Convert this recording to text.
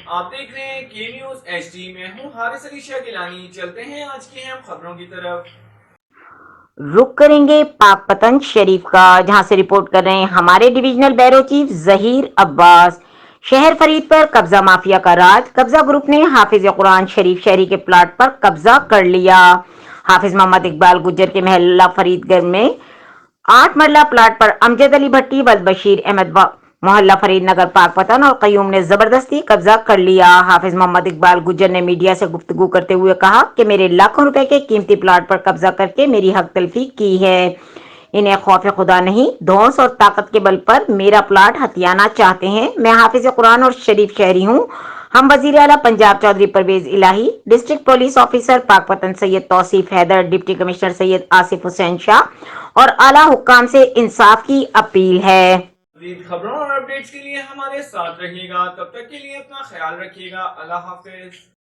آپ دیکھ رہے ہیں کے نیوز ایچ ڈی میں ہوں حارث علی شاہ گیلانی. چلتے ہیں آج کی اہم خبروں کی طرف. رخ کریں گے پاک پتن شریف کا، جہاں سے رپورٹ کر رہے ہیں ہمارے ڈویژنل بیورو چیف ظہیر عباس. شہر فرید پر قبضہ مافیا کا راج، قبضہ گروپ نے حافظ قرآن شریف شہری کے پلاٹ پر قبضہ کر لیا. حافظ محمد اقبال گجر کے محلہ فرید گنج میں 8 مرلہ پلاٹ پر امجد علی بھٹی و بشیر احمد محلہ فرید نگر پاک پتن اور قیوم نے زبردستی قبضہ کر لیا. حافظ محمد اقبال گجر نے میڈیا سے گفتگو کرتے ہوئے کہا کہ میرے لاکھوں روپے کے قیمتی پلاٹ پر قبضہ کر کے میری حق تلفی کی ہے. انہیں خوف خدا نہیں، دھونس اور طاقت کے بل پر میرا پلاٹ ہتھیانا چاہتے ہیں. میں حافظ قرآن اور شریف شہری ہوں. ہم وزیر اعلیٰ پنجاب چودھری پرویز الہی، ڈسٹرکٹ پولیس آفیسر پاک پتن سید توصیف حیدر، ڈپٹی کمشنر سید آصف حسین شاہ اور اعلیٰ حکام سے انصاف کی اپیل ہے. مزید خبروں اور اپڈیٹس کے لیے ہمارے ساتھ رہیے گا. تب تک کے لیے اپنا خیال رکھیے گا. اللہ حافظ.